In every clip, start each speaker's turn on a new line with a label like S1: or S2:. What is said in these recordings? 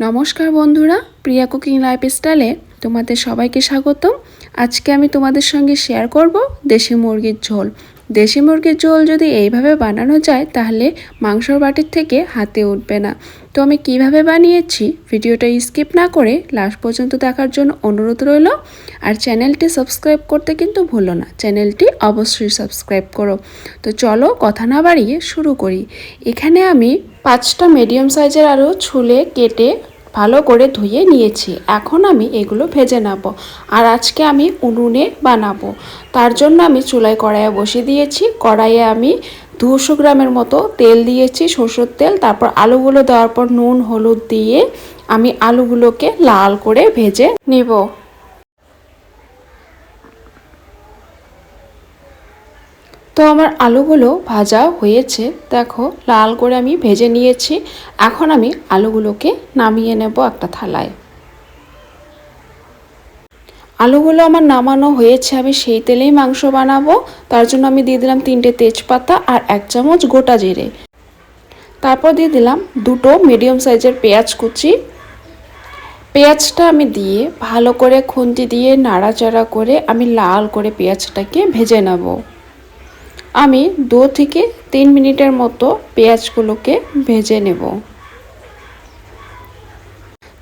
S1: নমস্কার বন্ধুরা, প্রিয়া কুকিং লাইফস্টাইলে তোমাদের সবাইকে স্বাগতম। আজকে আমি তোমাদের সঙ্গে শেয়ার করব দেশি মুরগির ঝোল। দেশি মুরগির ঝোল যদি এইভাবে বানানো যায় তাহলে মাংসর বাটির থেকে হাতে উঠবে না। তো আমি কিভাবে বানিয়েছি ভিডিওটা স্কিপ না করে লাস্ট পর্যন্ত দেখার জন্য অনুরোধ রইল। আর চ্যানেলটি সাবস্ক্রাইব করতে কিন্তু ভুলো না, চ্যানেলটি অবশ্যই সাবস্ক্রাইব করো। তো চলো কথা না বাড়িয়ে শুরু করি। এখানে আমি 5টা মিডিয়াম সাইজের আলু ছুলে কেটে ভালো করে ধুয়ে নিয়েছি। এখন আমি এগুলো ভেজে নেব। আর আজকে আমি উনুনে বানাবো, তার জন্য আমি চুলায় কড়াইয়ে বসিয়ে দিয়েছি। কড়াইয়ে আমি 200 গ্রামের মতো তেল দিয়েছি, সরষের তেল। তারপর আলুগুলো দেওয়ার পর নুন হলুদ দিয়ে আমি আলুগুলোকে লাল করে ভেজে নিব। তো আমার আলুগুলো ভাজা হয়েছে, দেখো লাল করে আমি ভেজে নিয়েছি। এখন আমি আলুগুলোকে নামিয়ে নেব একটা থালায়। আলুগুলো আমার নামানো হয়েছে, আমি সেই তেলেই মাংস বানাবো। তার জন্য আমি দিয়ে দিলাম 3টে তেজপাতা আর 1 চামচ গোটা জিরে। তারপর দিয়ে দিলাম 2টো মিডিয়াম সাইজের পেঁয়াজ কুচি। পেঁয়াজটা আমি দিয়ে ভালো করে খুন্তি দিয়ে নাড়াচাড়া করে আমি লাল করে পেঁয়াজটাকে ভেজে নেব। আমি 2 থেকে 3 মিনিটের মতো পেঁয়াজগুলোকে ভেজে নেব।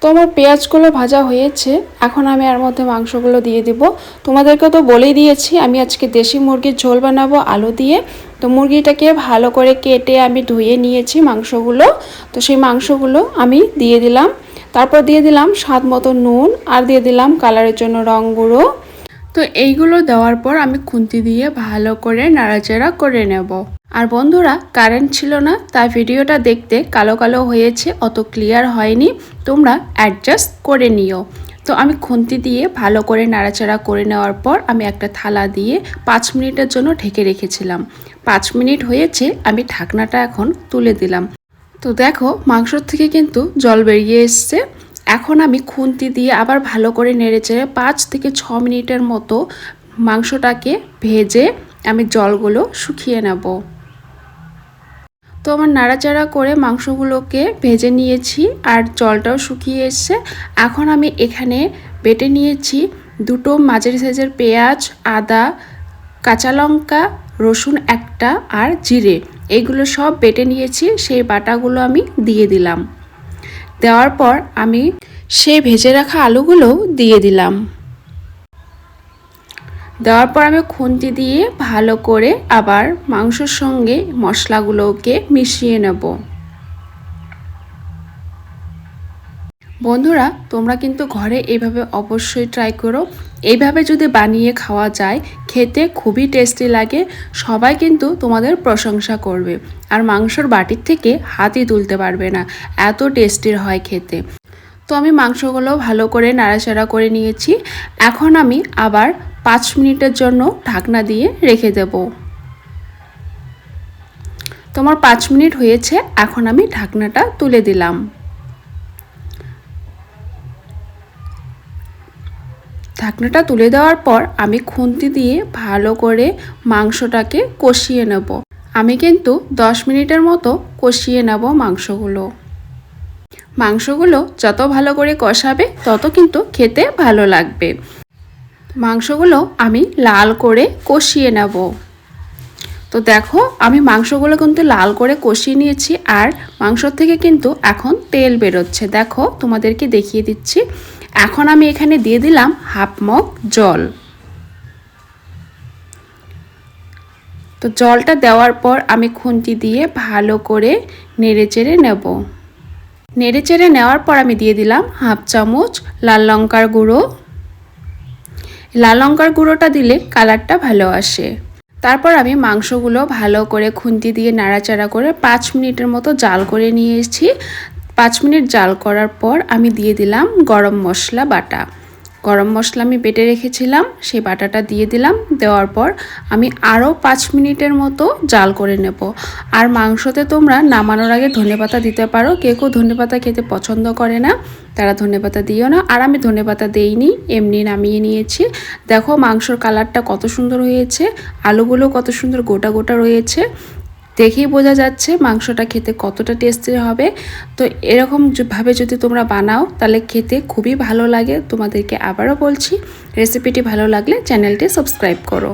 S1: তো আমার পেঁয়াজগুলো ভাজা হয়েছে, এখন আমি এর মধ্যে মাংসগুলো দিয়ে দিব। তোমাদেরকে তো বলেই দিয়েছি আমি আজকে দেশি মুরগির ঝোল বানাবো আলু দিয়ে। তো মুরগিটাকে ভালো করে কেটে আমি ধুয়ে নিয়েছি মাংসগুলো। তো সেই মাংসগুলো আমি দিয়ে দিলাম। তারপর দিয়ে দিলাম স্বাদ মতো নুন আর দিয়ে দিলাম কালারের জন্য রং গুঁড়ো। তো এইগুলো দেওয়ার পর আমি খুন্তি দিয়ে ভালো করে নাড়াচাড়া করে নেব। আর বন্ধুরা, কারেন্ট ছিল না, তাই ভিডিওটা দেখতে কালো কালো হয়েছে, অত ক্লিয়ার হয়নি, তোমরা অ্যাডজাস্ট করে নিও। তো আমি খুন্তি দিয়ে ভালো করে নাড়াচাড়া করে নেওয়ার পর আমি একটা থালা দিয়ে 5 মিনিটের জন্য ঢেকে রেখেছিলাম। 5 মিনিট হয়েছে, আমি ঢাকনাটা এখন তুলে দিলাম। তো দেখো মাংসর থেকে কিন্তু জল বেরিয়ে এসছে। এখন আমি খুন্তি দিয়ে আবার ভালো করে নেড়েচেড়ে 5 থেকে 6 মিনিটের মতো মাংসটাকে ভেজে আমি জলগুলো শুকিয়ে নেব। তো আমার নাড়াচাড়া করে মাংসগুলোকে ভেজে নিয়েছি আর জলটাও শুকিয়ে এসছে। এখন আমি এখানে বেটে নিয়েছি 2টো মাঝারি সাইজের পেঁয়াজ, আদা, কাঁচা লঙ্কা, রসুন একটা আর জিরে, এইগুলো সব বেটে নিয়েছি। সেই বাটাগুলো আমি দিয়ে দিলাম। দেওয়ার পর আমি সেই ভেজে রাখা আলুগুলোও দিয়ে দিলাম। দেওয়ার পর আমি খুন্তি দিয়ে ভালো করে আবার মাংসর সঙ্গে মশলাগুলোকে মিশিয়ে নেব। বন্ধুরা, তোমরা কিন্তু ঘরে এইভাবে অবশ্যই ট্রাই করো। এইভাবে যদি বানিয়ে খাওয়া যায় খেতে খুবই টেস্টি লাগে। সবাই কিন্তু তোমাদের প্রশংসা করবে আর মাংসর বাটির থেকে হাতই তুলতে পারবে না, এত টেস্টির হয় খেতে। তো আমি মাংসগুলো ভালো করে নাড়াচাড়া করে নিয়েছি। এখন আমি আবার 5 মিনিটের জন্য ঢাকনা দিয়ে রেখে দেব। তোমার 5 মিনিট হয়েছে, এখন আমি ঢাকনাটা তুলে দিলাম। ঢাকনাটা তুলে দেওয়ার পর আমি খুন্তি দিয়ে ভালো করে মাংসটাকে কষিয়ে নেব। আমি কিন্তু 10 মিনিটের মতো কষিয়ে নেব মাংসগুলো। মাংসগুলো যত ভালো করে কষাবে তত কিন্তু খেতে ভালো লাগবে। মাংসগুলো আমি লাল করে কষিয়ে নেব। তো দেখো আমি মাংসগুলো কিন্তু লাল করে কষিয়ে নিয়েছি আর মাংস থেকে কিন্তু এখন তেল বেরোচ্ছে, দেখো তোমাদেরকে দেখিয়ে দিচ্ছি। এখন আমি এখানে দিয়ে দিলাম 1/2 মগ জল। তো জলটা দেওয়ার পর আমি খুন্তি দিয়ে ভালো করে নেড়েচেড়ে নেব। নেড়েচেড়ে নেওয়ার পর আমি দিয়ে দিলাম 1/2 চামচ লাল লঙ্কার গুঁড়ো। লাল লঙ্কার গুঁড়োটা দিলে কালারটা ভালো আসে। তারপর আমি মাংসগুলো ভালো করে খুন্তি দিয়ে নাড়াচাড়া করে 5 মিনিটের মতো জাল করে নিয়েছি। 5 মিনিট জাল করার পর আমি দিয়ে দিলাম গরম মশলা বাটা। গরম মশলা আমি বেটে রেখেছিলাম, সেই বাটাটা দিয়ে দিলাম। দেওয়ার পর আমি আরও 5 মিনিটের মতো জাল করে নেব। আর মাংসতে তোমরা নামানোর আগে ধনেপাতা দিতে পারো, কেউ কেউ ধনেপাতা খেতে পছন্দ করে না, তারা ধনেপাতা দিও না। আর আমি ধনেপাতা দেইনি, এমনি নামিয়ে নিয়েছি। দেখো মাংসর কালারটা কত সুন্দর হয়েছে, আলুগুলো কত সুন্দর গোটা গোটা রয়েছে। দেখেই বোঝা যাচ্ছে মাংসটা খেতে কতটা টেস্টি হবে। তো এরকম ভাবে যদি তোমরা বানাও তাহলে খেতে খুবই ভালো লাগে। তোমাদেরকে আবারও বলছি, রেসিপিটি ভালো লাগলে চ্যানেলটি সাবস্ক্রাইব করো।